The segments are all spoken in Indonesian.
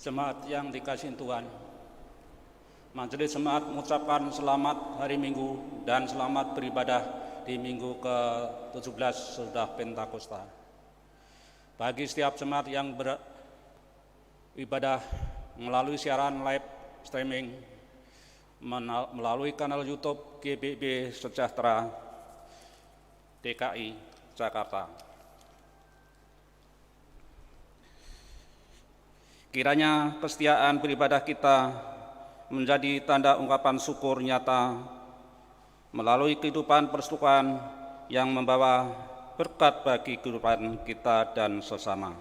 Jemaat yang dikasihi Tuhan, Majelis Jemaat mengucapkan selamat hari Minggu dan selamat beribadah di Minggu ke-17 sudah Pentakosta. Bagi setiap jemaat yang beribadah melalui siaran live streaming melalui kanal YouTube GBIB Sejahtera DKI Jakarta. Kiranya kesetiaan beribadah kita menjadi tanda ungkapan syukur nyata melalui kehidupan persekutuan yang membawa berkat bagi kehidupan kita dan sesama.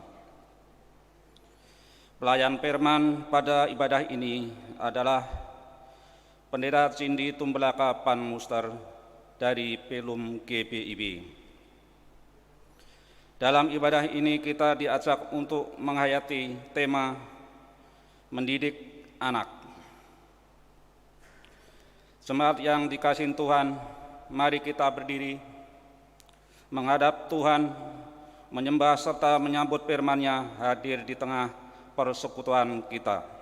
Pelayan firman pada ibadah ini adalah Pendeta Cindy Tumbelaka Panmuster dari Pelum GBIB. Dalam ibadah ini kita diajak untuk menghayati tema mendidik anak. Jemaat yang dikasihi Tuhan, mari kita berdiri menghadap Tuhan, menyembah serta menyambut firman-Nya hadir di tengah persekutuan kita.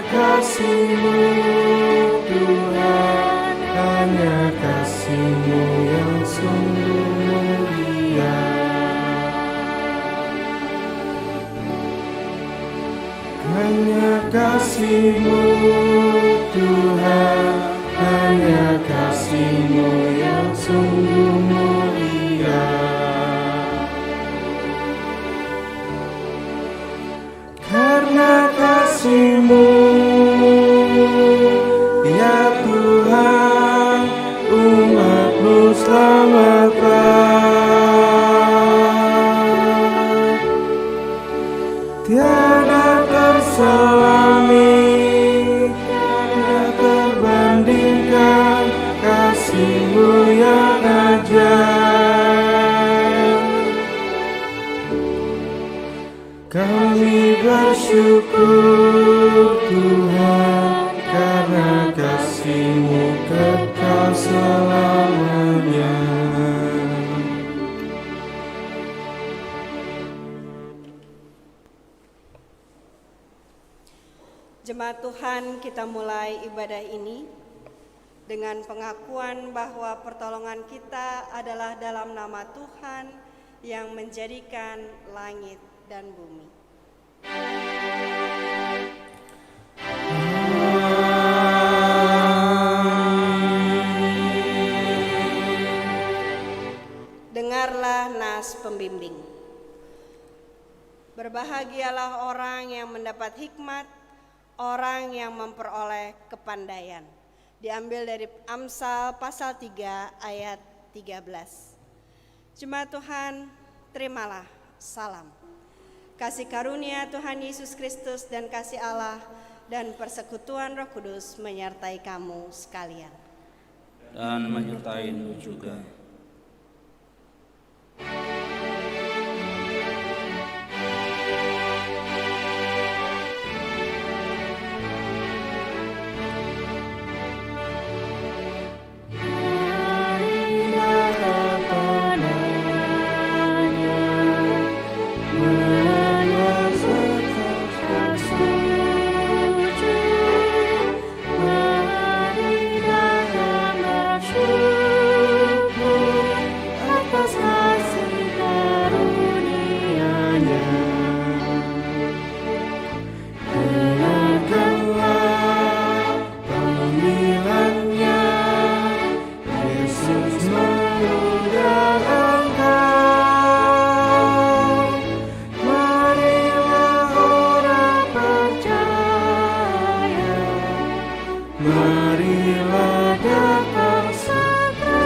Kasih-Mu Tuhan, hanya Kasih-Mu yang sungguh mulia. Hanya Kasih-Mu Tuhan, hanya Kasih-Mu yang sungguh mulia. Karena Kasih-Mu ya Tuhan, umat-Mu selamatkan. Tiada terselami, tiada terbandingkan Kasih-Mu yang ajaib. Kami bersyukur Tuhan, karena Kasih-Mu kekal selamanya. Jemaat Tuhan, kita mulai ibadah ini dengan pengakuan bahwa pertolongan kita adalah dalam nama Tuhan yang menjadikan langit dan bumi. Dengarlah nas pembimbing. Berbahagialah orang yang mendapat hikmat, orang yang memperoleh kepandaian. Diambil dari Amsal pasal 3 ayat 13. Jemaat Tuhan, terimalah salam. Kasih karunia Tuhan Yesus Kristus dan kasih Allah dan persekutuan Roh Kudus menyertai kamu sekalian. Dan menyertai juga. Marilah datang segera.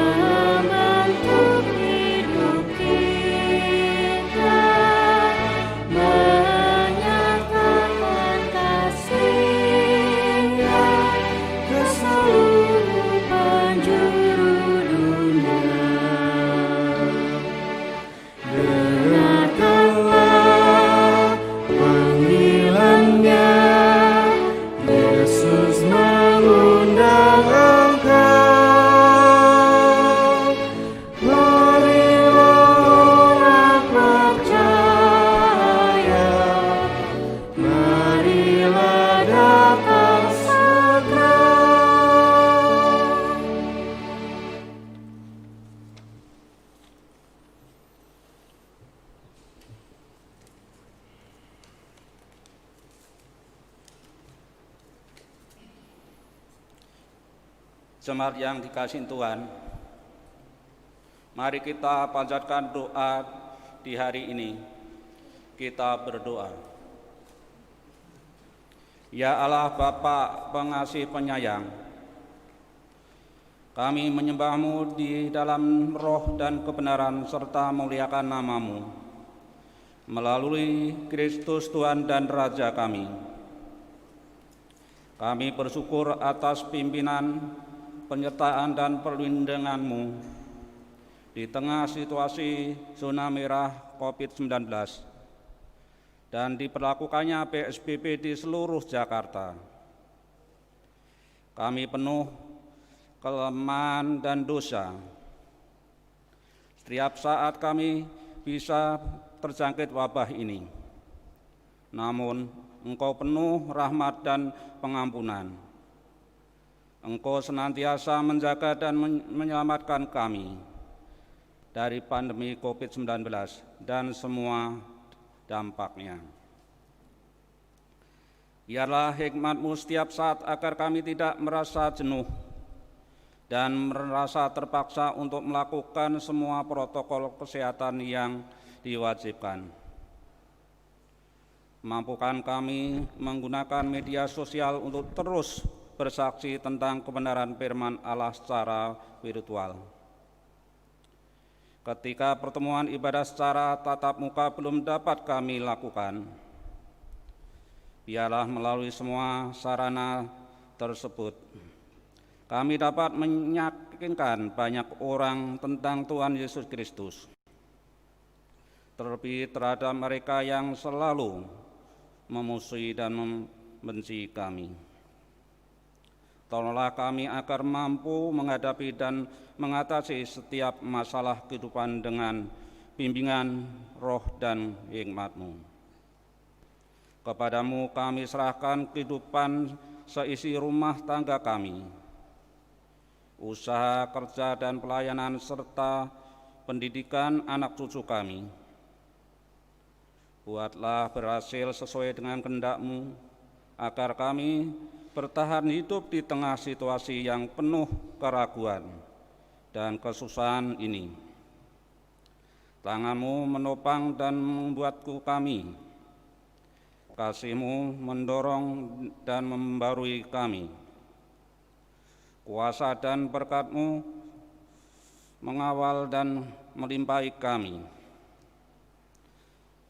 Membentuk hidup kita, menyatakan kasih-Nya ke seluruh penjuru dunia. Dengarkanlah panggilan-Nya, Yesus mengundang engkau. Marilah orang percaya, marilah datang segera. Jemaat yang dikasihi Tuhan, mari kita panjatkan doa di hari ini. Kita berdoa. Ya Allah Bapa pengasih penyayang, kami menyembah-Mu di dalam roh dan kebenaran serta memuliakan nama-Mu melalui Kristus Tuhan dan Raja kami. Kami bersyukur atas pimpinan, penyertaan dan perlindungan-Mu di tengah situasi zona merah COVID-19 dan diberlakukannya PSBB di seluruh Jakarta. Kami penuh kelemahan dan dosa. Setiap saat kami bisa terjangkit wabah ini. Namun Engkau penuh rahmat dan pengampunan. Engkau senantiasa menjaga dan menyelamatkan kami dari pandemi COVID-19 dan semua dampaknya. Biarlah hikmat-Mu setiap saat agar kami tidak merasa jenuh dan merasa terpaksa untuk melakukan semua protokol kesehatan yang diwajibkan. Mampukan kami menggunakan media sosial untuk terus bersaksi tentang kebenaran firman Allah secara virtual. Ketika pertemuan ibadah secara tatap muka belum dapat kami lakukan, biarlah melalui semua sarana tersebut, kami dapat meyakinkan banyak orang tentang Tuhan Yesus Kristus, terlebih terhadap mereka yang selalu memusuhi dan benci kami. Tolonglah kami agar mampu menghadapi dan mengatasi setiap masalah kehidupan dengan bimbingan roh dan hikmat-Mu. Kepadamu kami serahkan kehidupan seisi rumah tangga kami, usaha kerja dan pelayanan serta pendidikan anak cucu kami. Buatlah berhasil sesuai dengan kehendak-Mu, agar kami bertahan hidup di tengah situasi yang penuh keraguan dan kesusahan ini. Tangan-Mu menopang dan membuatku kami, kasih-Mu mendorong dan membarui kami. Kuasa dan berkat-Mu mengawal dan melimpahi kami.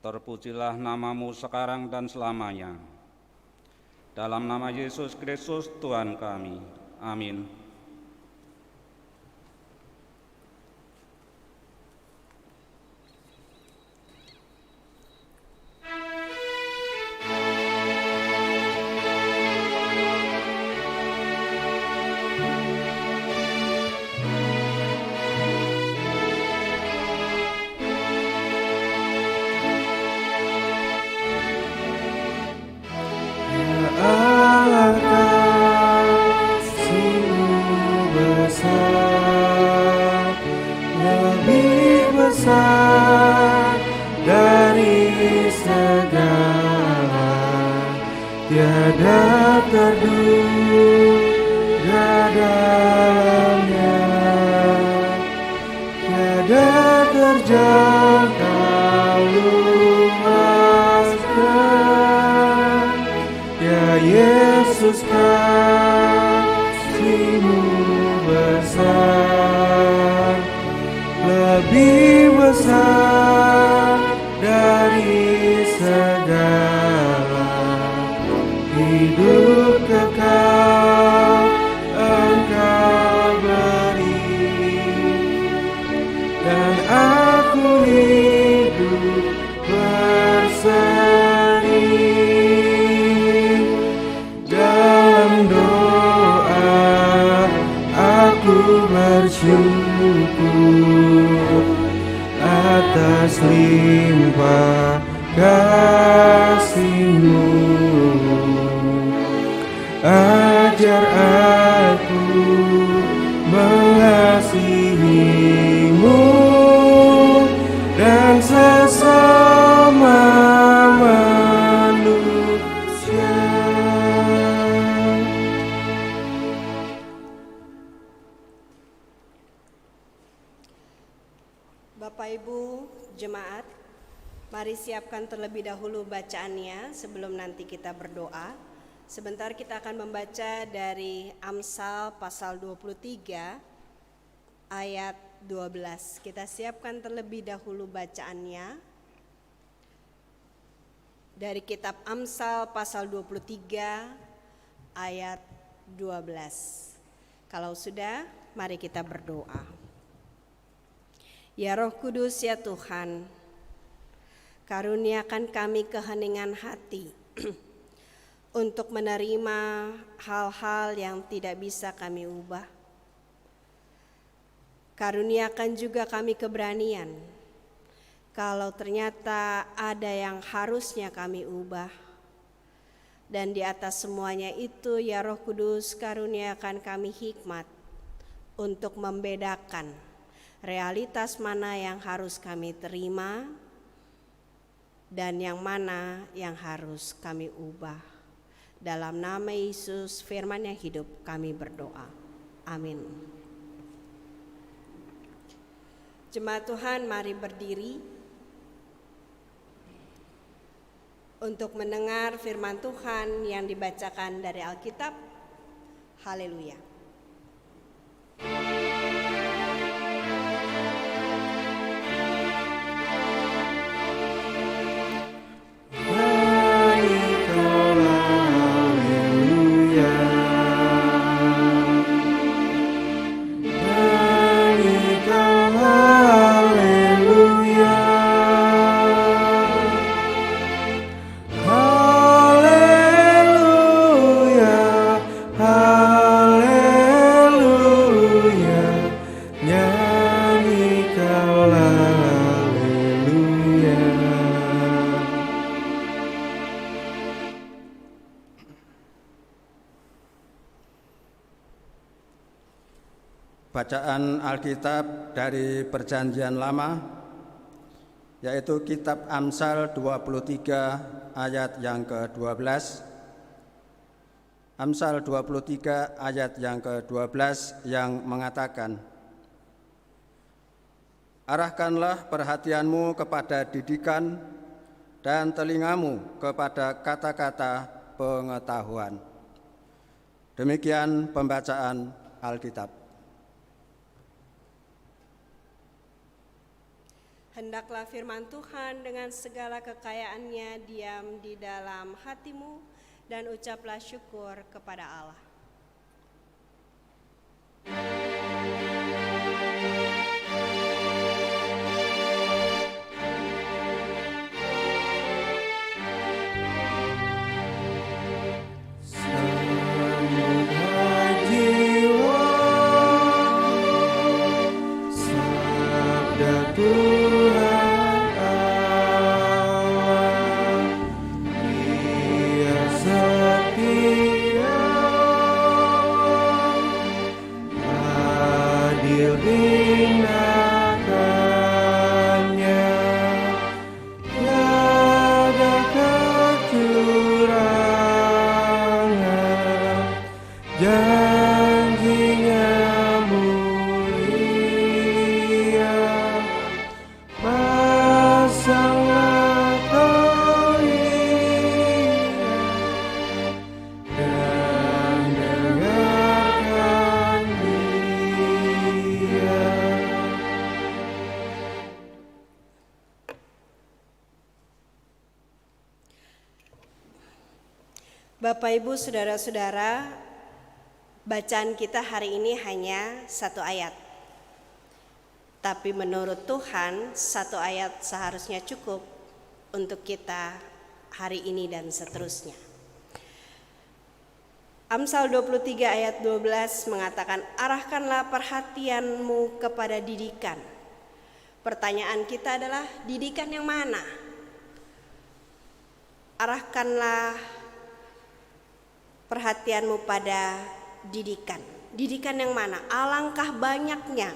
Terpujilah nama-Mu sekarang dan selamanya. Dalam nama Yesus Kristus Tuhan kami. Amin. Allah kasih-Mu besar, lebih besar dari segala, tiada terduga dalamnya, tiada terjangkau luasnya. Ya Yesus, kasih-Mu besar, lebih besar dari segala, hidup kekal Engkau beri, dan aku hidup berseri. Bersyukur atas limpah kasih-Mu. Ajar aku mengasihi-Mu dan sesama manusia. Bapak Ibu jemaat, mari siapkan terlebih dahulu bacaannya sebelum nanti kita berdoa. Sebentar kita akan membaca dari Amsal pasal 23 ayat 12. Kita siapkan terlebih dahulu bacaannya dari kitab Amsal pasal 23 ayat 12. Kalau sudah, mari kita berdoa. Ya Roh Kudus, ya Tuhan, karuniakan kami keheningan hati untuk menerima hal-hal yang tidak bisa kami ubah. Karuniakan juga kami keberanian kalau ternyata ada yang harusnya kami ubah. Dan di atas semuanya itu, ya Roh Kudus, karuniakan kami hikmat untuk membedakan realitas mana yang harus kami terima dan yang mana yang harus kami ubah. Dalam nama Yesus, firman yang hidup, kami berdoa. Amin. Jemaat Tuhan, mari berdiri untuk mendengar firman Tuhan yang dibacakan dari Alkitab. Haleluya. Haleluya. Bacaan Alkitab dari Perjanjian Lama, yaitu kitab Amsal 23 ayat yang ke-12. Amsal 23 ayat yang ke-12 yang mengatakan, "Arahkanlah perhatianmu kepada didikan dan telingamu kepada kata-kata pengetahuan." Demikian pembacaan Alkitab. Hendaklah firman Tuhan dengan segala kekayaannya diam di dalam hatimu, dan ucaplah syukur kepada Allah. Sambutlah jiwa, sabda Tuhan Allah. Dia setia, adil tindakannya, tiada kecurangan, janjinya mulia. Pasanglah telinga dan dengarkan dia. Bapak, Ibu, Saudara-saudara, bacaan kita hari ini hanya satu ayat. Tapi menurut Tuhan, satu ayat seharusnya cukup untuk kita hari ini dan seterusnya. Amsal 23 ayat 12 mengatakan, "Arahkanlah perhatianmu kepada didikan." Pertanyaan kita adalah, didikan yang mana? Arahkanlah perhatianmu pada didikan. Didikan yang mana? Alangkah banyaknya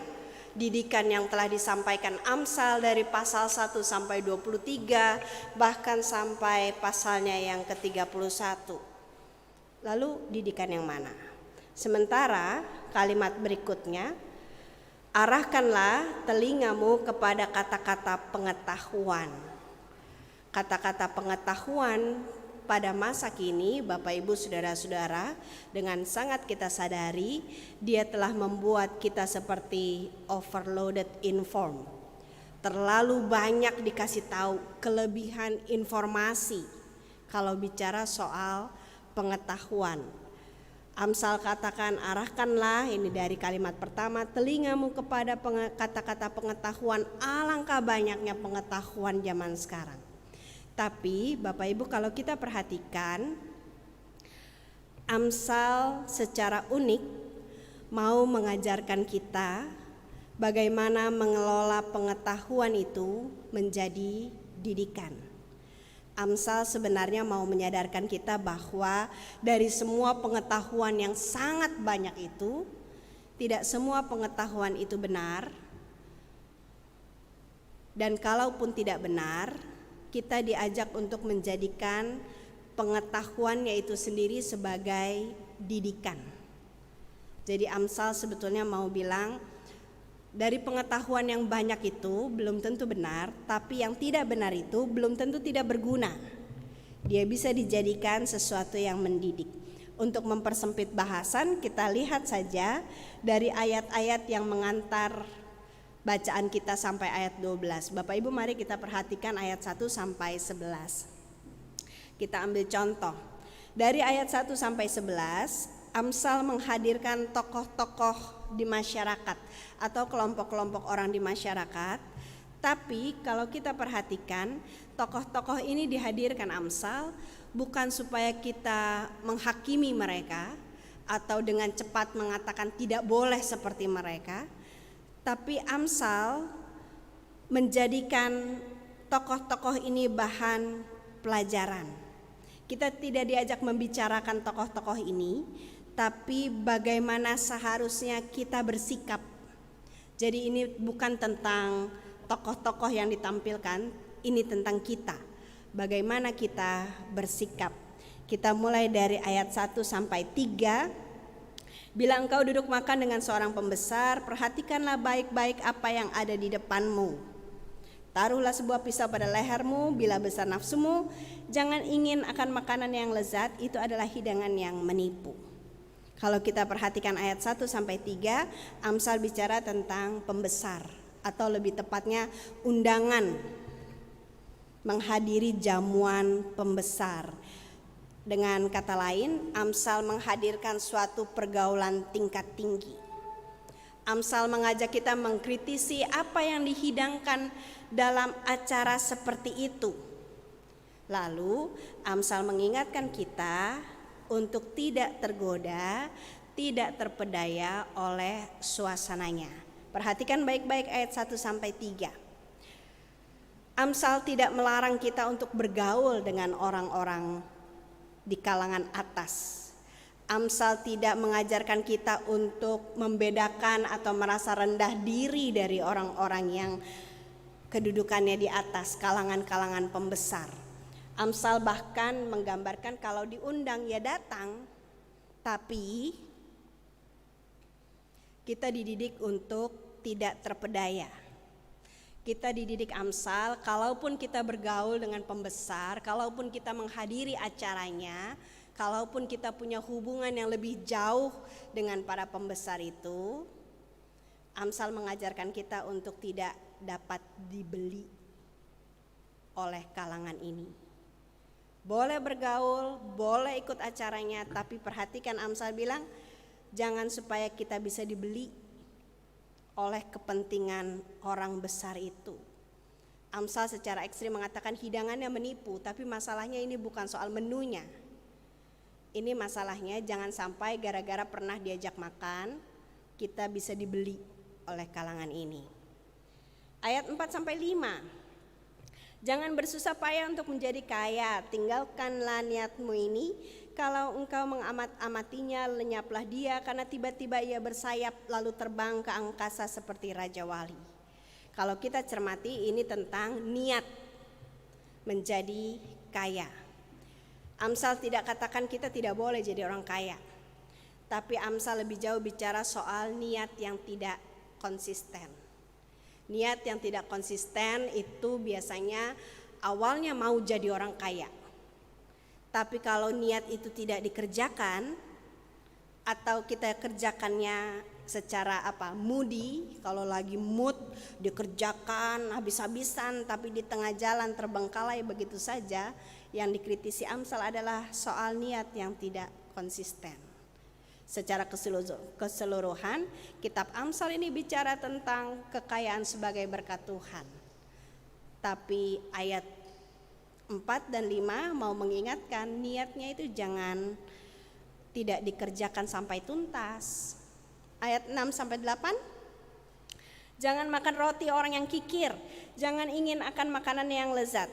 didikan yang telah disampaikan Amsal dari pasal 1 sampai 23, bahkan sampai pasalnya yang ke-31. Lalu didikan yang mana? Sementara kalimat berikutnya, "Arahkanlah telingamu kepada kata-kata pengetahuan." Kata-kata pengetahuan pada masa kini, Bapak, Ibu, Saudara-saudara, dengan sangat kita sadari, dia telah membuat kita seperti overloaded inform. Terlalu banyak dikasih tahu, kelebihan informasi kalau bicara soal pengetahuan. Amsal katakan, arahkanlah, ini dari kalimat pertama, telingamu kepada kata-kata pengetahuan. Alangkah banyaknya pengetahuan zaman sekarang. Tapi Bapak Ibu, kalau kita perhatikan, Amsal secara unik mau mengajarkan kita bagaimana mengelola pengetahuan itu menjadi didikan. Amsal sebenarnya mau menyadarkan kita bahwa dari semua pengetahuan yang sangat banyak itu, tidak semua pengetahuan itu benar. Dan kalaupun tidak benar, kita diajak untuk menjadikan pengetahuannya itu sendiri sebagai didikan. Jadi Amsal sebetulnya mau bilang, dari pengetahuan yang banyak itu belum tentu benar, tapi yang tidak benar itu belum tentu tidak berguna. Dia bisa dijadikan sesuatu yang mendidik. Untuk mempersempit bahasan, kita lihat saja dari ayat-ayat yang mengantar bacaan kita sampai ayat 12. Bapak Ibu, mari kita perhatikan ayat 1 sampai 11. Kita ambil contoh. Dari ayat 1 sampai 11, Amsal menghadirkan tokoh-tokoh di masyarakat atau kelompok-kelompok orang di masyarakat. Tapi kalau kita perhatikan, tokoh-tokoh ini dihadirkan Amsal bukan supaya kita menghakimi mereka atau dengan cepat mengatakan tidak boleh seperti mereka. Tapi Amsal menjadikan tokoh-tokoh ini bahan pelajaran. Kita tidak diajak membicarakan tokoh-tokoh ini, tapi bagaimana seharusnya kita bersikap Jadi ini bukan tentang tokoh-tokoh yang ditampilkan, ini tentang kita. Bagaimana kita bersikap. Kita mulai dari ayat 1 sampai 3. Bila engkau duduk makan dengan seorang pembesar, perhatikanlah baik-baik apa yang ada di depanmu. Taruhlah sebuah pisau pada lehermu, bila besar nafsumu, jangan ingin akan makanan yang lezat, itu adalah hidangan yang menipu. Kalau kita perhatikan ayat 1 sampai 3, Amsal bicara tentang pembesar, atau lebih tepatnya undangan menghadiri jamuan pembesar. Dengan kata lain, Amsal menghadirkan suatu pergaulan tingkat tinggi. Amsal mengajak kita mengkritisi apa yang dihidangkan dalam acara seperti itu. Lalu, Amsal mengingatkan kita untuk tidak tergoda, tidak terpedaya oleh suasananya. Perhatikan baik-baik ayat 1 sampai 3. Amsal tidak melarang kita untuk bergaul dengan orang-orang di kalangan atas. Amsal tidak mengajarkan kita untuk membedakan atau merasa rendah diri dari orang-orang yang kedudukannya di atas, kalangan-kalangan pembesar. Amsal bahkan menggambarkan kalau diundang ya datang, tapi kita dididik untuk tidak terpedaya. Kita dididik Amsal, kalaupun kita bergaul dengan pembesar, kalaupun kita menghadiri acaranya, kalaupun kita punya hubungan yang lebih jauh dengan para pembesar itu, Amsal mengajarkan kita untuk tidak dapat dibeli oleh kalangan ini. Boleh bergaul, boleh ikut acaranya, tapi perhatikan Amsal bilang, jangan supaya kita bisa dibeli oleh kepentingan orang besar itu. Amsal secara ekstrim mengatakan hidangannya menipu, tapi masalahnya ini bukan soal menunya. Ini masalahnya jangan sampai gara-gara pernah diajak makan, kita bisa dibeli oleh kalangan ini. Ayat 4 sampai 5. Jangan bersusah payah untuk menjadi kaya, tinggalkanlah niatmu ini. Kalau engkau mengamat-amatinya, lenyaplah dia, karena tiba-tiba ia bersayap lalu terbang ke angkasa seperti Raja Wali. Kalau kita cermati, ini tentang niat menjadi kaya. Amsal tidak katakan kita tidak boleh jadi orang kaya, tapi Amsal lebih jauh bicara soal niat yang tidak konsisten. Niat yang tidak konsisten itu biasanya awalnya mau jadi orang kaya, tapi kalau niat itu tidak dikerjakan atau kita kerjakannya secara moody, kalau lagi mood dikerjakan habis-habisan tapi di tengah jalan terbengkalai begitu saja, yang dikritisi Amsal adalah soal niat yang tidak konsisten. Secara keseluruhan, kitab Amsal ini bicara tentang kekayaan sebagai berkat Tuhan. Tapi ayat 4 dan 5 mau mengingatkan niatnya itu jangan tidak dikerjakan sampai tuntas. Ayat 6 sampai 8, jangan makan roti orang yang kikir, jangan ingin akan makanan yang lezat.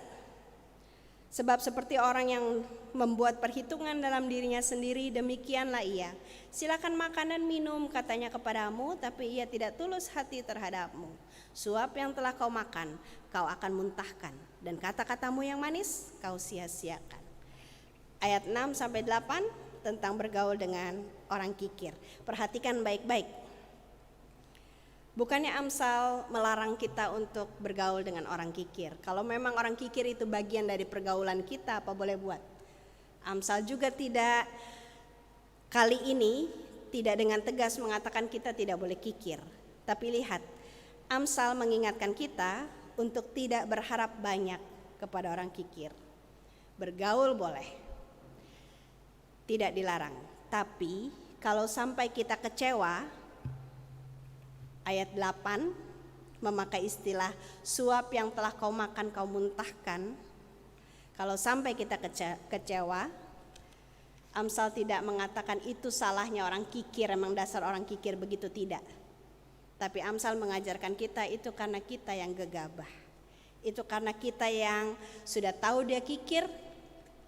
Sebab seperti orang yang membuat perhitungan dalam dirinya sendiri, demikianlah ia. Silakan makan dan minum, katanya kepadamu, tapi ia tidak tulus hati terhadapmu. Suap yang telah kau makan, kau akan muntahkan, dan kata-katamu yang manis kau sia-siakan. Ayat 6 sampai 8 tentang bergaul dengan orang kikir. Perhatikan baik-baik. Bukannya Amsal melarang kita untuk bergaul dengan orang kikir. Kalau memang orang kikir itu bagian dari pergaulan kita, apa boleh buat. Amsal juga tidak, kali ini tidak dengan tegas mengatakan kita tidak boleh kikir. Tapi lihat, Amsal mengingatkan kita untuk tidak berharap banyak kepada orang kikir. Bergaul boleh, tidak dilarang. Tapi kalau sampai kita kecewa, ayat 8 memakai istilah suap yang telah kau makan kau muntahkan. Kalau sampai kita kecewa, Amsal tidak mengatakan itu salahnya orang kikir, emang dasar orang kikir begitu, tidak. Tapi Amsal mengajarkan kita itu karena kita yang gegabah. Itu karena kita yang sudah tahu dia kikir,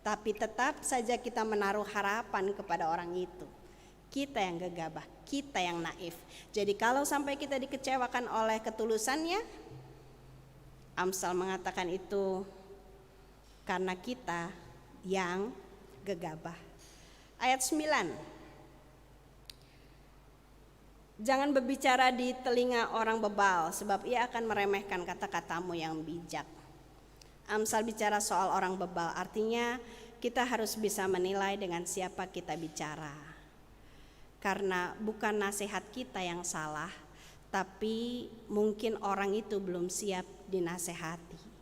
tapi tetap saja kita menaruh harapan kepada orang itu. kita yang gegabah, kita yang naif. Jadi kalau sampai kita dikecewakan oleh ketulusannya, Amsal mengatakan itu karena kita yang gegabah. Ayat 9. Jangan berbicara di telinga orang bebal, sebab ia akan meremehkan kata-katamu yang bijak. Amsal bicara soal orang bebal, artinya kita harus bisa menilai dengan siapa kita bicara. Karena bukan nasihat kita yang salah, tapi mungkin orang itu belum siap dinasehati.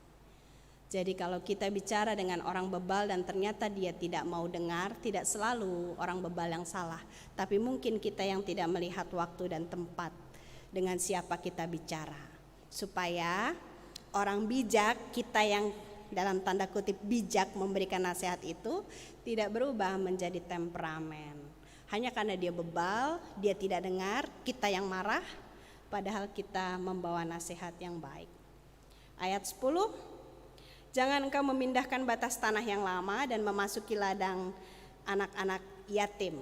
Jadi kalau kita bicara dengan orang bebal dan ternyata dia tidak mau dengar, tidak selalu orang bebal yang salah, tapi mungkin kita yang tidak melihat waktu dan tempat dengan siapa kita bicara. Supaya orang bijak, kita yang dalam tanda kutip bijak memberikan nasihat itu tidak berubah menjadi temperamen. Hanya karena dia bebal, dia tidak dengar, kita yang marah, padahal kita membawa nasihat yang baik. Ayat 10, jangan engkau memindahkan batas tanah yang lama dan memasuki ladang anak-anak yatim.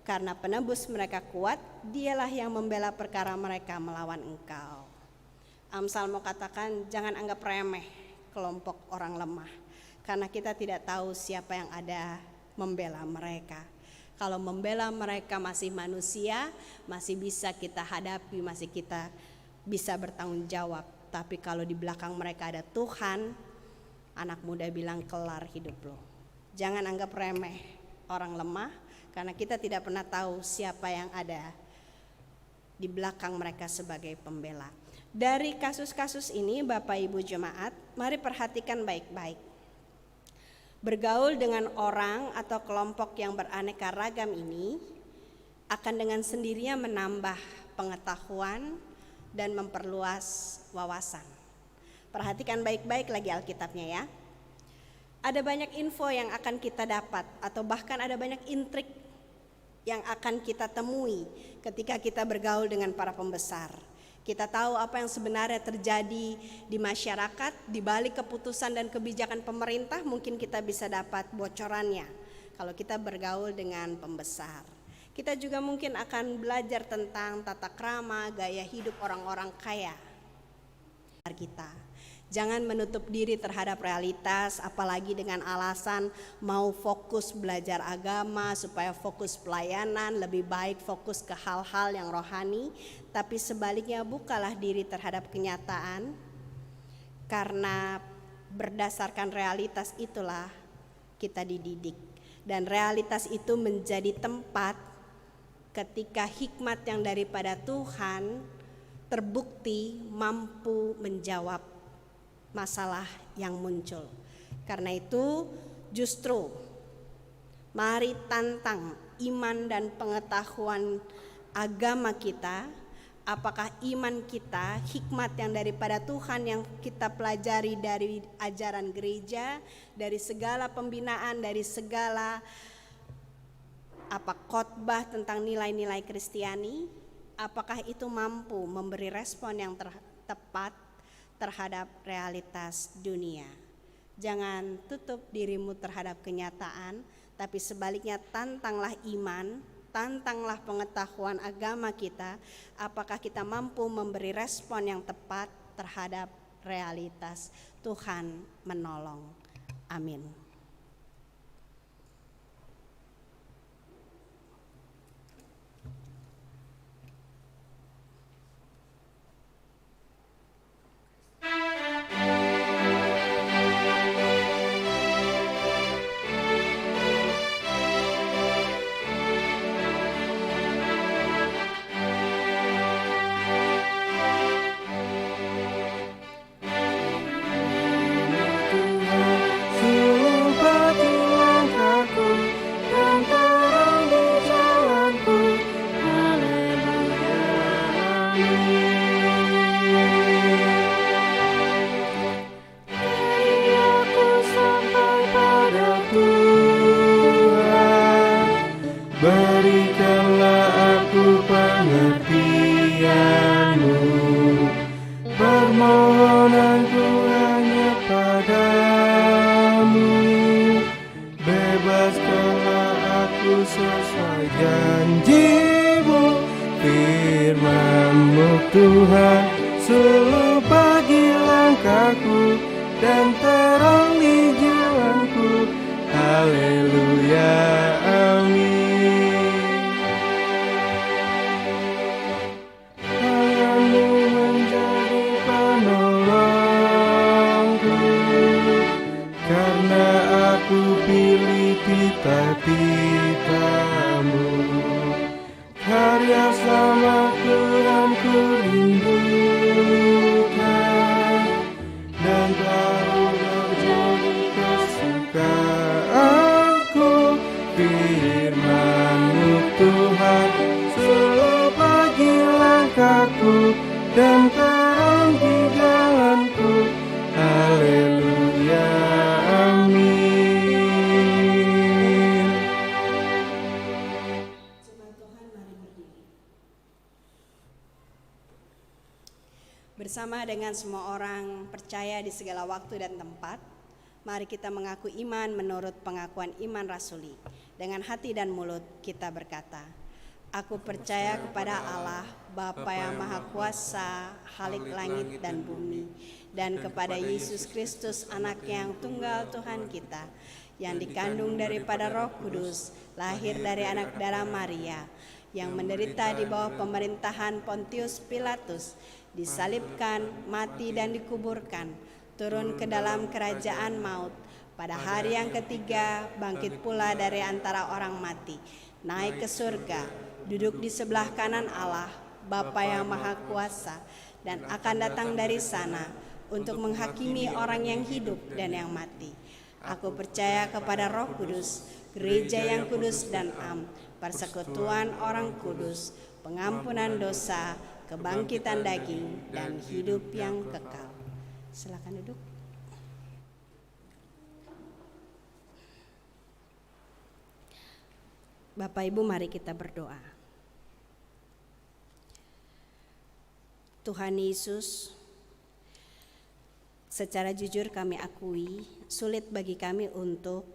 Karena penebus mereka kuat, dialah yang membela perkara mereka melawan engkau. Amsal mau katakan jangan anggap remeh kelompok orang lemah. Karena kita tidak tahu siapa yang ada membela mereka. Kalau membela mereka masih manusia, masih bisa kita hadapi, masih kita bisa bertanggung jawab. Tapi kalau di belakang mereka ada Tuhan, anak muda bilang kelar hidup lo. Jangan anggap remeh orang lemah, karena kita tidak pernah tahu siapa yang ada di belakang mereka sebagai pembela. Dari kasus-kasus ini Bapak Ibu Jemaat, mari perhatikan baik-baik. Bergaul dengan orang atau kelompok yang beraneka ragam ini akan dengan sendirinya menambah pengetahuan dan memperluas wawasan. Perhatikan baik-baik lagi Alkitabnya ya. Ada banyak info yang akan kita dapat atau bahkan ada banyak intrik yang akan kita temui ketika kita bergaul dengan para pembesar. Kita tahu apa yang sebenarnya terjadi di masyarakat, di balik keputusan dan kebijakan pemerintah mungkin kita bisa dapat bocorannya kalau kita bergaul dengan pembesar. Kita juga mungkin akan belajar tentang tata krama, gaya hidup orang-orang kaya. Kita jangan menutup diri terhadap realitas, apalagi dengan alasan mau fokus belajar agama supaya fokus pelayanan, lebih baik fokus ke hal-hal yang rohani. Tapi sebaliknya bukalah diri terhadap kenyataan, karena berdasarkan realitas itulah kita dididik. Dan realitas itu menjadi tempat ketika hikmat yang daripada Tuhan terbukti mampu menjawab masalah yang muncul. Karena itu justru mari tantang iman dan pengetahuan agama kita. Apakah iman kita, hikmat yang daripada Tuhan yang kita pelajari dari ajaran gereja, dari segala pembinaan, dari segala khotbah tentang nilai-nilai Kristiani, apakah itu mampu memberi respon yang tepat terhadap realitas dunia. Jangan tutup dirimu terhadap kenyataan, tapi sebaliknya tantanglah iman, tantanglah pengetahuan agama kita, apakah kita mampu memberi respon yang tepat terhadap realitas. Tuhan menolong. Amin. Berikanlah aku pengertian-Mu, permohonanku hanya padamu. Bebaskanlah aku sesuai janji-Mu. Firman-Mu Tuhan suluh bagi langkahku dan terang di jalanku. Haleluya, amin. Tangan-Mu menjadi penolongku, karena aku pilih titah-titah-Mu. Karya selamat Tuhan ku rindukan, dan baru menjadi kesukaanku. Firman-Mu Tuhan suluh bagi langkahku dan terang di jalanku. Haleluya, amin. Bersama dengan semua orang percaya di segala waktu dan tempat, mari kita mengaku iman menurut pengakuan iman rasuli. Dengan hati dan mulut kita berkata, aku percaya kepada Allah, Bapa yang Maha Kuasa, Khalik langit dan bumi, dan kepada Yesus Kristus, Anak yang tunggal Tuhan kita, yang dikandung daripada Roh Kudus, lahir dari anak darah Maria, yang menderita di bawah pemerintahan Pontius Pilatus, disalibkan, mati dan dikuburkan, turun ke dalam kerajaan maut, pada hari yang ketiga bangkit pula dari antara orang mati, naik ke surga, duduk di sebelah kanan Allah, Bapa yang Maha Kuasa, dan akan datang dari sana untuk menghakimi orang yang hidup dan yang mati. Aku percaya kepada Roh Kudus, gereja yang kudus dan am, persekutuan orang kudus, pengampunan dosa, kebangkitan daging, dan hidup yang kekal. Silakan duduk. Bapak Ibu, mari kita berdoa. Tuhan Yesus, secara jujur kami akui sulit bagi kami untuk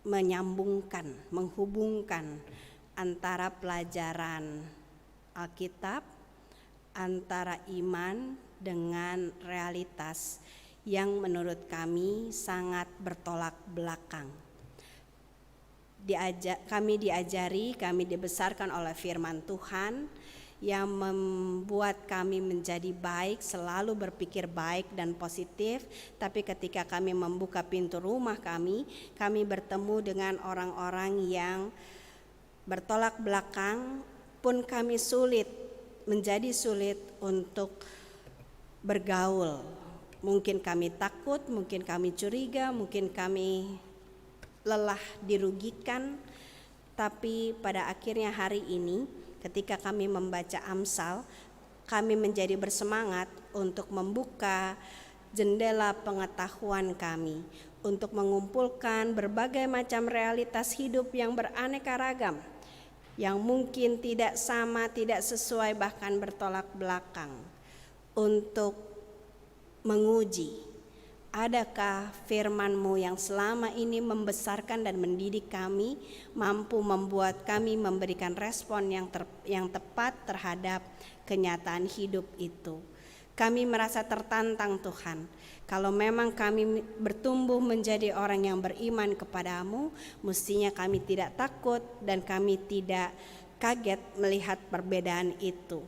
menyambungkan, menghubungkan antara pelajaran Alkitab, antara iman dengan realitas yang menurut kami sangat bertolak belakang. Kami diajari, kami dibesarkan oleh firman Tuhan yang membuat kami menjadi baik, selalu berpikir baik dan positif. Tapi ketika kami membuka pintu rumah kami bertemu dengan orang-orang yang bertolak belakang, pun kami menjadi sulit untuk bergaul. Mungkin kami takut, mungkin kami curiga, mungkin kami lelah dirugikan. Tapi pada akhirnya hari ini, ketika kami membaca Amsal, kami menjadi bersemangat untuk membuka jendela pengetahuan kami, untuk mengumpulkan berbagai macam realitas hidup yang beraneka ragam, yang mungkin tidak sama, tidak sesuai, bahkan bertolak belakang, untuk menguji adakah firman-Mu yang selama ini membesarkan dan mendidik kami mampu membuat kami memberikan respon yang tepat terhadap kenyataan hidup itu. Kami merasa tertantang Tuhan. Kalau memang kami bertumbuh menjadi orang yang beriman kepadamu, mestinya kami tidak takut dan kami tidak kaget melihat perbedaan itu.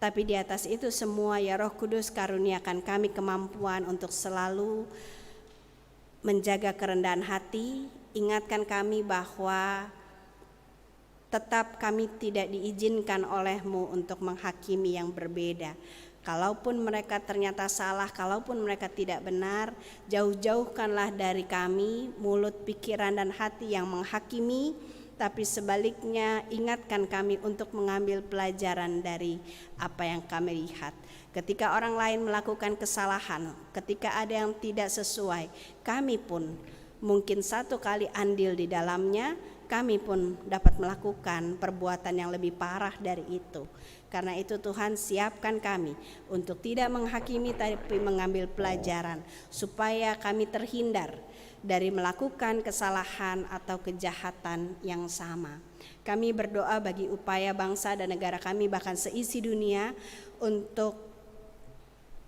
Tapi di atas itu semua, ya Roh Kudus, karuniakan kami kemampuan untuk selalu menjaga kerendahan hati. Ingatkan kami bahwa tetap kami tidak diizinkan oleh-Mu untuk menghakimi yang berbeda. Kalaupun mereka ternyata salah, kalaupun mereka tidak benar, jauh-jauhkanlah dari kami mulut, pikiran, dan hati yang menghakimi. Tapi sebaliknya ingatkan kami untuk mengambil pelajaran dari apa yang kami lihat. Ketika orang lain melakukan kesalahan, ketika ada yang tidak sesuai, kami pun mungkin satu kali andil di dalamnya, kami pun dapat melakukan perbuatan yang lebih parah dari itu. Karena itu Tuhan, siapkan kami untuk tidak menghakimi tapi mengambil pelajaran, supaya kami terhindar dari melakukan kesalahan atau kejahatan yang sama. Kami berdoa bagi upaya bangsa dan negara kami, bahkan seisi dunia, untuk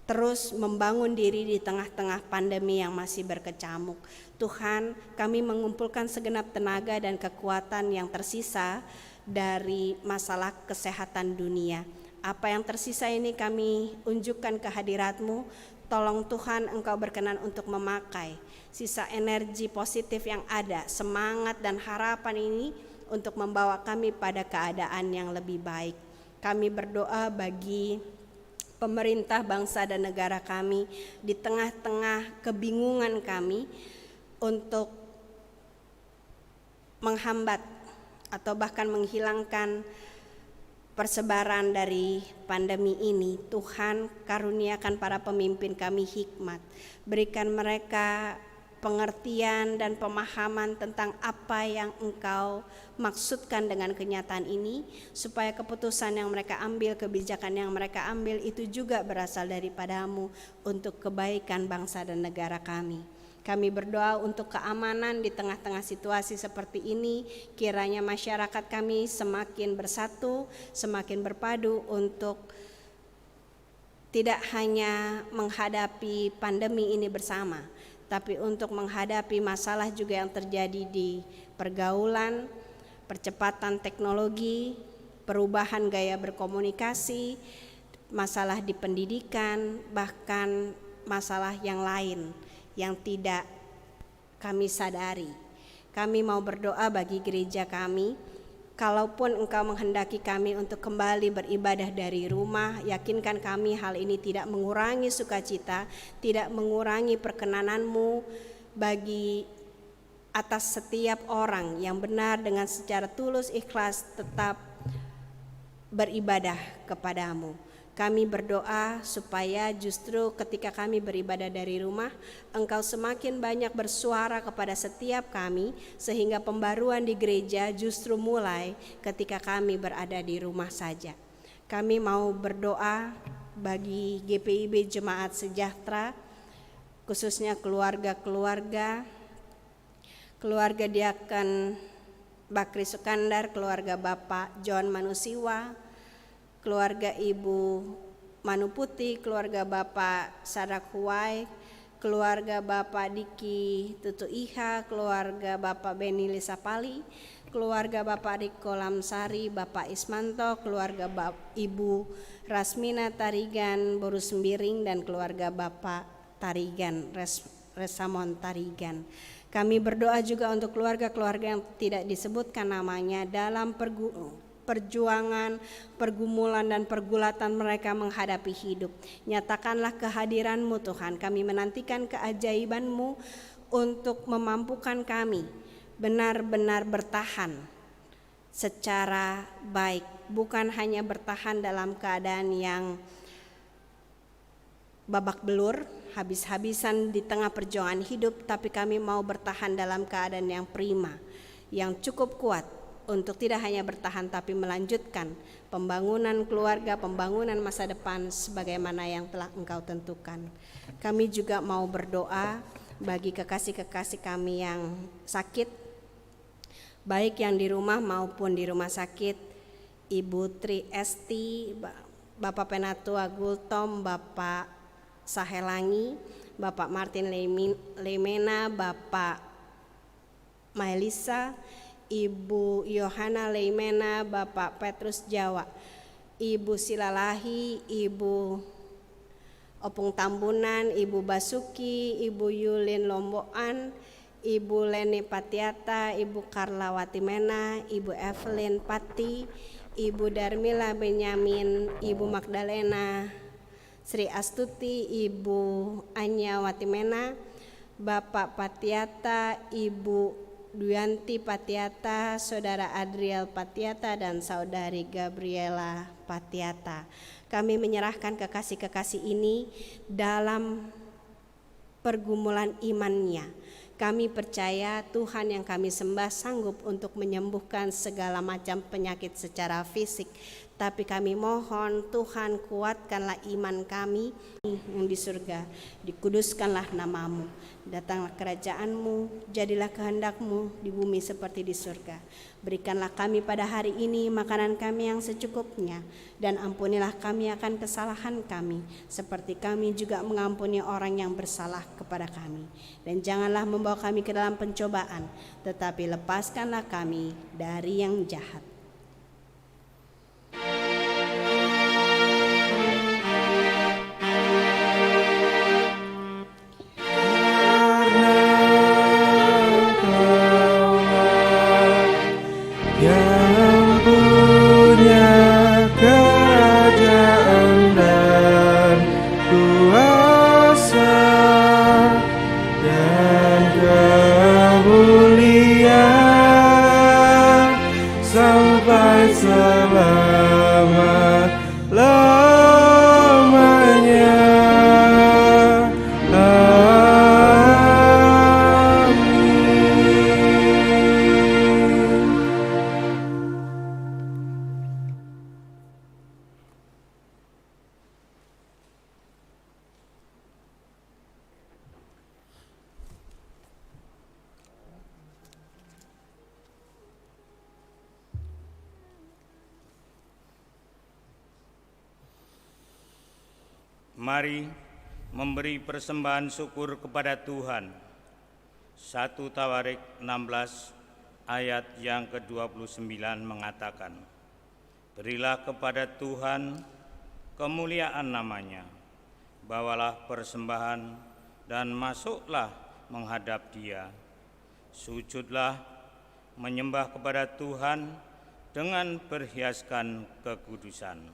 terus membangun diri di tengah-tengah pandemi yang masih berkecamuk. Tuhan, kami mengumpulkan segenap tenaga dan kekuatan yang tersisa dari masalah kesehatan dunia. Apa yang tersisa ini kami unjukkan ke hadirat-Mu. Tolong Tuhan, Engkau berkenan untuk memakai sisa energi positif yang ada, semangat dan harapan ini untuk membawa kami pada keadaan yang lebih baik. Kami berdoa bagi pemerintah bangsa dan negara kami di tengah-tengah kebingungan kami untuk menghambat atau bahkan menghilangkan persebaran dari pandemi ini. Tuhan, karuniakan para pemimpin kami hikmat. Berikan mereka pengertian dan pemahaman tentang apa yang Engkau maksudkan dengan kenyataan ini, supaya keputusan yang mereka ambil, kebijakan yang mereka ambil itu juga berasal daripada-Mu untuk kebaikan bangsa dan negara kami. Kami berdoa untuk keamanan di tengah-tengah situasi seperti ini. Kiranya masyarakat kami semakin bersatu, semakin berpadu untuk tidak hanya menghadapi pandemi ini bersama, tapi untuk menghadapi masalah juga yang terjadi di pergaulan, percepatan teknologi, perubahan gaya berkomunikasi, masalah di pendidikan, bahkan masalah yang lain yang tidak kami sadari. Kami mau berdoa bagi gereja kami. Kalaupun Engkau menghendaki kami untuk kembali beribadah dari rumah, yakinkan kami hal ini tidak mengurangi sukacita, tidak mengurangi perkenanan-Mu bagi atas setiap orang yang benar dengan secara tulus ikhlas tetap beribadah kepadamu. Kami berdoa supaya justru ketika kami beribadah dari rumah, Engkau semakin banyak bersuara kepada setiap kami, sehingga pembaruan di gereja justru mulai ketika kami berada di rumah saja. Kami mau berdoa bagi GPIB Jemaat Sejahtera, khususnya keluarga Diaken Bakri Sukandar, keluarga Bapak John Manusiwa, keluarga Ibu Manuputi, keluarga Bapak Sadak Huwai, keluarga Bapak Diki Tutu Iha, keluarga Bapak Beni Lisapali, keluarga Bapak Riko Lamsari, Bapak Ismanto, keluarga Ibu Rasmina Tarigan Boru Sembiring, dan keluarga Bapak Tarigan Resamon Tarigan. Kami berdoa juga untuk keluarga-keluarga yang tidak disebutkan namanya dalam perjuangan, pergumulan dan pergulatan mereka menghadapi hidup. Nyatakanlah kehadiran-Mu Tuhan. Kami menantikan keajaiban-Mu untuk memampukan kami benar-benar bertahan secara baik, bukan hanya bertahan dalam keadaan yang babak belur, habis-habisan di tengah perjuangan hidup, tapi kami mau bertahan dalam keadaan yang prima, yang cukup kuat untuk tidak hanya bertahan tapi melanjutkan pembangunan keluarga, pembangunan masa depan sebagaimana yang telah Engkau tentukan. Kami juga mau berdoa bagi kekasih-kekasih kami yang sakit, baik yang di rumah maupun di rumah sakit. Ibu Tri Esti, Bapak Penatua Gultom, Bapak Sahelangi, Bapak Martin Lemena, Bapak Maelisa, Ibu Yohana Leimena, Bapak Petrus Jawa, Ibu Silalahi, Ibu Opung Tambunan, Ibu Basuki, Ibu Yulin Lomboan, Ibu Leni Patiata, Ibu Karlawati Mena, Ibu Evelyn Pati, Ibu Darmila Benyamin, Ibu Magdalena Sri Astuti, Ibu Anya Watimena, Bapak Patiata, Ibu Duyanti Patiata, Saudara Adriel Patiata, dan Saudari Gabriela Patiata. Kami menyerahkan kekasih-kekasih ini dalam pergumulan imannya. Kami percaya Tuhan yang kami sembah sanggup untuk menyembuhkan segala macam penyakit secara fisik, Tetapi kami mohon Tuhan, kuatkanlah iman kami yang di surga. Dikuduskanlah namamu. Datanglah kerajaan-Mu, jadilah kehendak-Mu di bumi seperti di surga. Berikanlah kami pada hari ini makanan kami yang secukupnya, dan ampunilah kami akan kesalahan kami, seperti kami juga mengampuni orang yang bersalah kepada kami. Dan janganlah membawa kami ke dalam pencobaan, tetapi lepaskanlah kami dari yang jahat. Yang punya kerajaan dan kuasa dan kemuliaan sampai selama-lamanya. Mari memberi persembahan syukur kepada Tuhan. 1 Tawarik 16 ayat yang ke-29 mengatakan, berilah kepada Tuhan kemuliaan namanya, bawalah persembahan dan masuklah menghadap Dia. Sujudlah menyembah kepada Tuhan dengan berhiaskan kekudusan.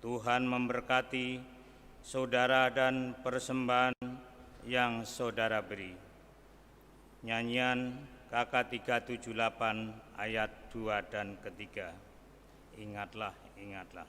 Tuhan memberkati saudara dan persembahan yang saudara beri. Nyanyian KK 378 ayat 2 dan ketiga. Ingatlah, ingatlah.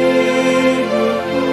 Hidupku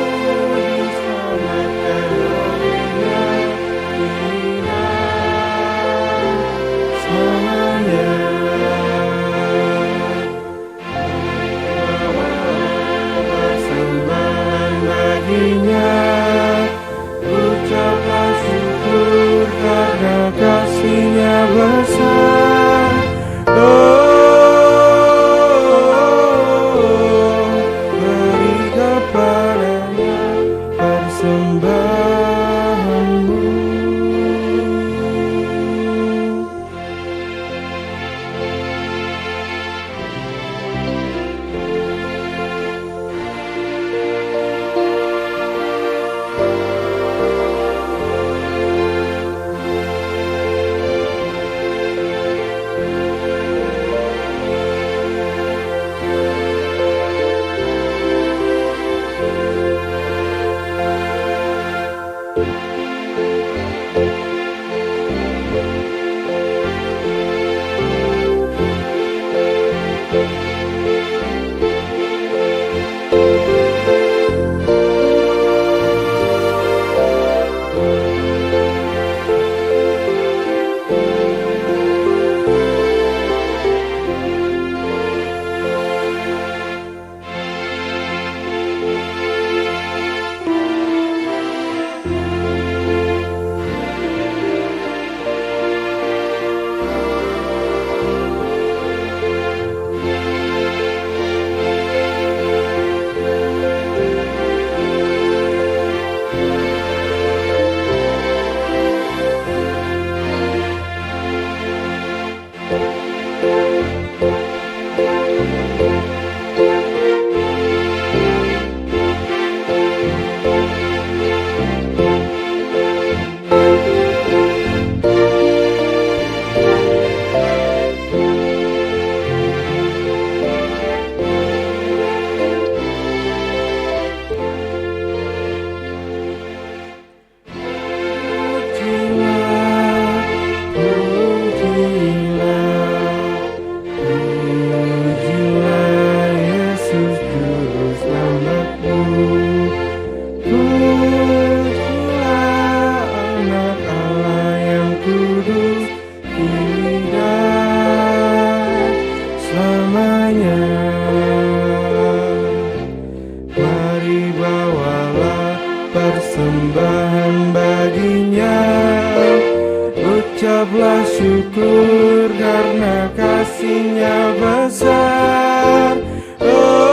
karena kasih-Nya besar. Oh,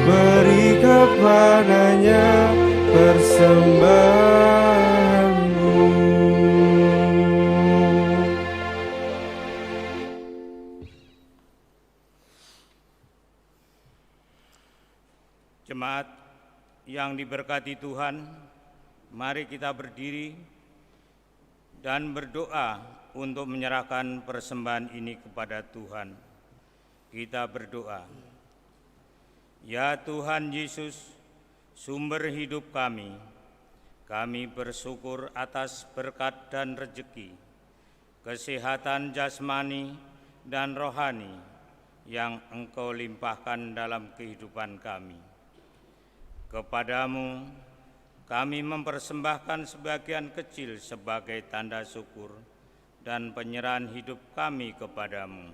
beri kepadanya persembahanmu. Jemaat yang diberkati Tuhan, mari kita berdiri dan berdoa untuk menyerahkan persembahan ini kepada Tuhan. Kita berdoa. Ya Tuhan Yesus, sumber hidup kami bersyukur atas berkat dan rezeki, kesehatan jasmani dan rohani yang Engkau limpahkan dalam kehidupan kami. Kepadamu kami mempersembahkan sebagian kecil sebagai tanda syukur dan penyerahan hidup kami kepadamu.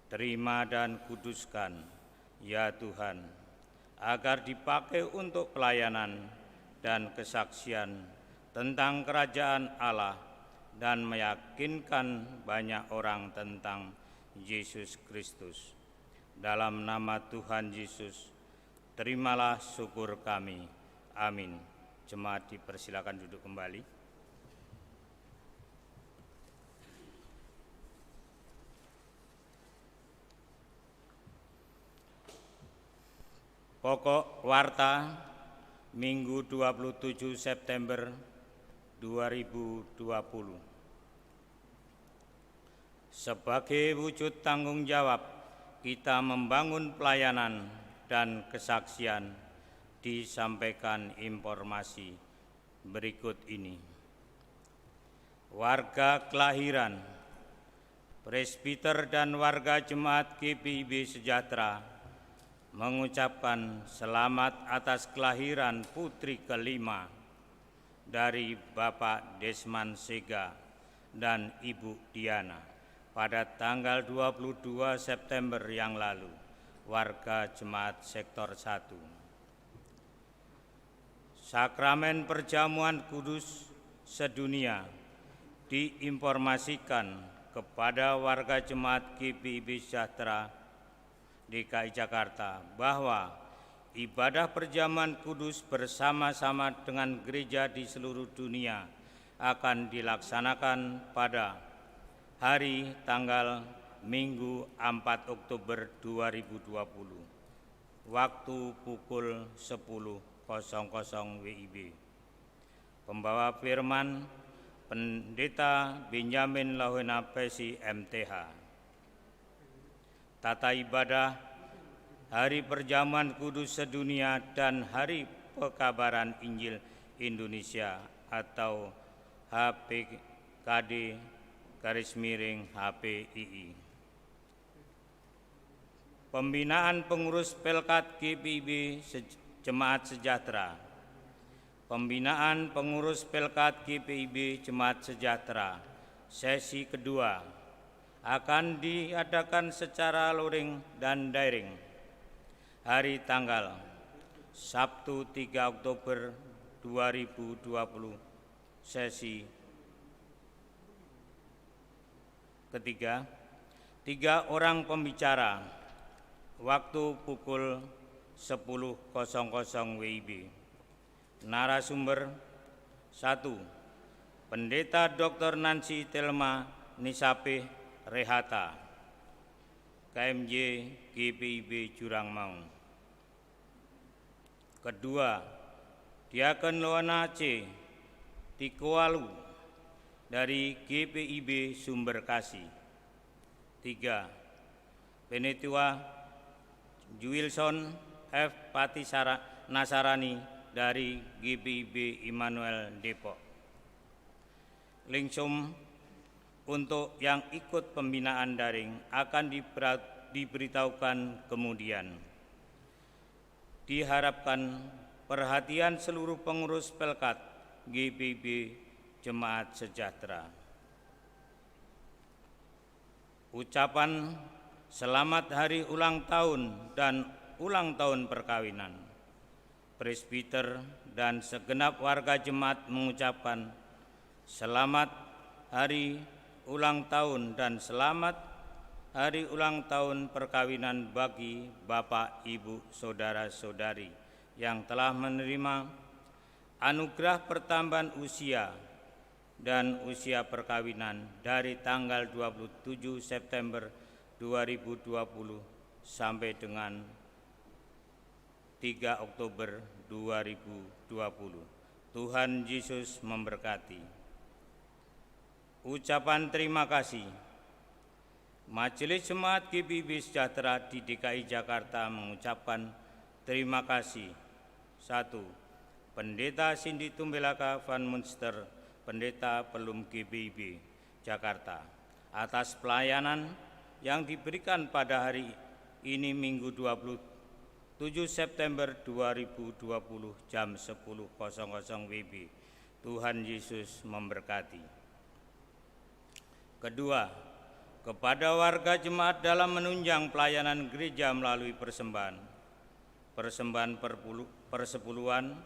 Terima dan kuduskan, ya Tuhan, agar dipakai untuk pelayanan dan kesaksian tentang kerajaan Allah dan meyakinkan banyak orang tentang Yesus Kristus. Dalam nama Tuhan Yesus, terimalah syukur kami. Amin. Jemaat dipersilakan duduk kembali. Pokok warta Minggu 27 September 2020. Sebagai wujud tanggung jawab kita membangun pelayanan dan kesaksian, disampaikan informasi berikut ini. Warga kelahiran, presbiter dan warga jemaat GPIB Sejahtera mengucapkan selamat atas kelahiran putri kelima dari Bapak Desman Sega dan Ibu Diana pada tanggal 22 September yang lalu. Warga jemaat sektor 1. Sakramen perjamuan kudus sedunia diinformasikan kepada warga jemaat GPIB Sejahtera DKI Jakarta bahwa ibadah perjamuan kudus bersama-sama dengan gereja di seluruh dunia akan dilaksanakan pada hari tanggal Minggu 4 Oktober 2020, waktu pukul 10.00 WIB. Pembawa firman Pendeta Benjamin Lauhena Pesi MTH. Tata ibadah Hari Perjamuan Kudus Sedunia dan Hari Pekabaran Injil Indonesia atau HPKD_HPII. Pembinaan pengurus Pelkat GPIB Jemaat Sejahtera. Pembinaan pengurus Pelkat GPIB Jemaat Sejahtera sesi kedua akan diadakan secara luring dan daring hari tanggal Sabtu 3 Oktober 2020 sesi ketiga, 3 orang pembicara, waktu pukul 10.00 WIB. Narasumber 1. Pendeta Dr. Nancy Telma Nisapeh Rehata, KMJ GPIB Jurangmaung. Kedua, Diaken Loana C. Tikoalu dari GPIB Sumber Kasih. 3. Penetua Juilson F. Patisara Nasarani dari GPIB Immanuel Depok. Lingsum untuk yang ikut pembinaan daring akan diberitahukan kemudian. Diharapkan perhatian seluruh pengurus Pelkat GPIB Jemaat Sejahtera. Ucapan selamat hari ulang tahun dan ulang tahun perkawinan. Presbiter dan segenap warga jemaat mengucapkan Selamat hari ulang tahun dan selamat hari ulang tahun perkawinan bagi Bapak, Ibu, Saudara-saudari yang telah menerima anugerah pertambahan usia dan usia perkawinan dari tanggal 27 September 2020 sampai dengan 3 Oktober 2020. Tuhan Yesus memberkati. Ucapan terima kasih. Majelis Jemaat GBIB Sejahtera di DKI Jakarta mengucapkan terima kasih. 1. Pendeta Cindy Tumbelaka Van Munster, Pendeta Pelum GBIB Jakarta, atas pelayanan yang diberikan pada hari ini Minggu 27 September 2020 jam 10.00 WIB. Tuhan Yesus memberkati. Kedua, kepada warga jemaat dalam menunjang pelayanan gereja melalui persembahan persepuluhan,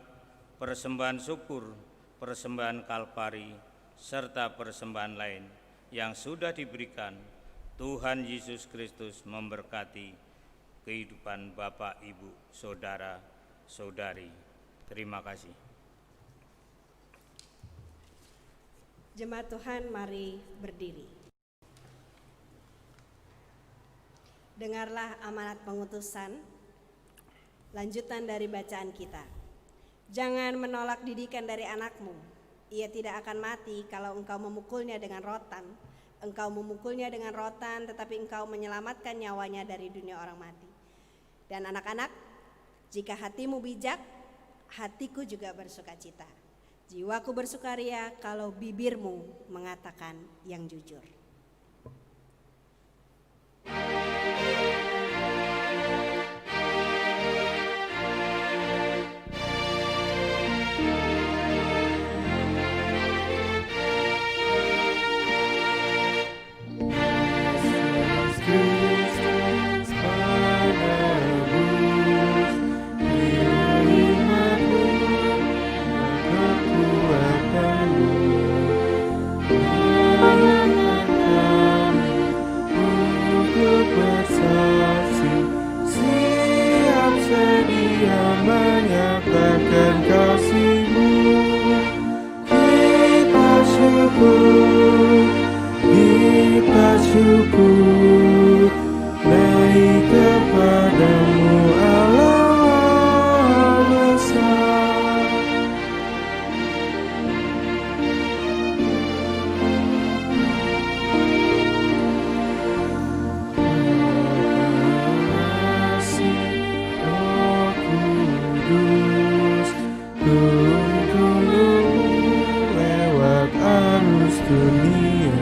persembahan syukur, persembahan kalpari, serta persembahan lain yang sudah diberikan. Tuhan Yesus Kristus memberkati kehidupan Bapak, Ibu, Saudara, Saudari. Terima kasih. Jemaat Tuhan, mari berdiri. Dengarlah amanat pengutusan, lanjutan dari bacaan kita. Jangan menolak didikan dari anakmu. Ia tidak akan mati kalau engkau memukulnya dengan rotan. Engkau memukulnya dengan rotan, tetapi engkau menyelamatkan nyawanya dari dunia orang mati. Dan anak-anak, jika hatimu bijak, hatiku juga bersukacita. Jiwaku bersukaria kalau bibirmu mengatakan yang jujur. Menyatakan kasih-Mu, kita syukur, naik kepadamu Allah besar. Lewat arus dunia,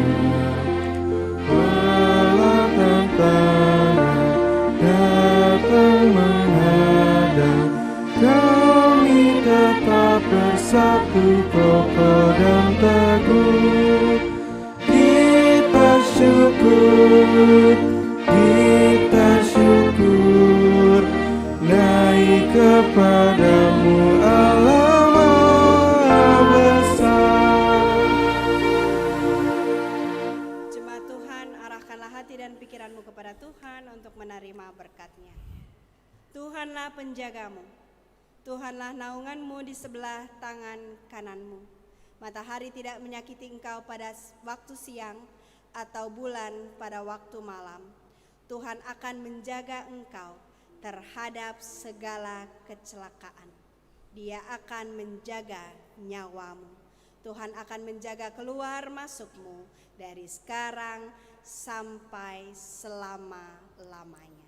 walau tantangan datang menghadang, kami tetap bersatu, kokoh dan teguh. Kita syukur, naik kepadamu Allah besar. Jemaat Tuhan, arahkanlah hati dan pikiranmu kepada Tuhan untuk menerima berkat-Nya. Tuhanlah penjagamu, Tuhanlah naunganmu di sebelah tangan kananmu. Matahari tidak menyakiti engkau pada waktu siang, atau bulan pada waktu malam. Tuhan akan menjaga engkau terhadap segala kecelakaan. Dia akan menjaga nyawamu. Tuhan akan menjaga keluar masukmu dari sekarang sampai selama-lamanya.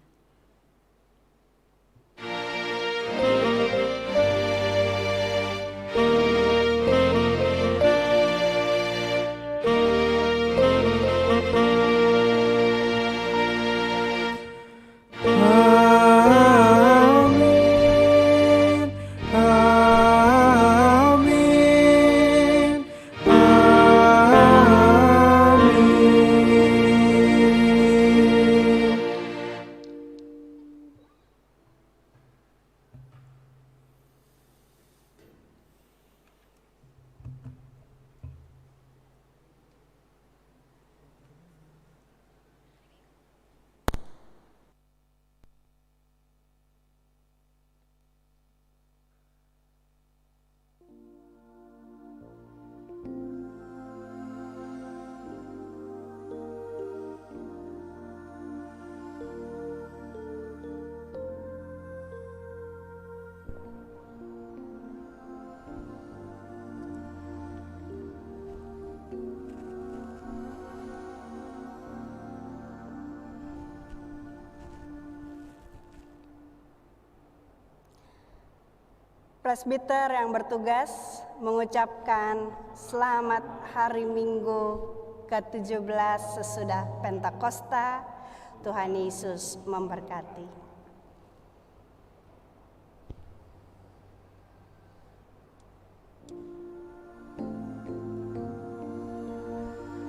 Presbiter yang bertugas mengucapkan selamat hari Minggu ke-17 sesudah Pentakosta. Tuhan Yesus memberkati.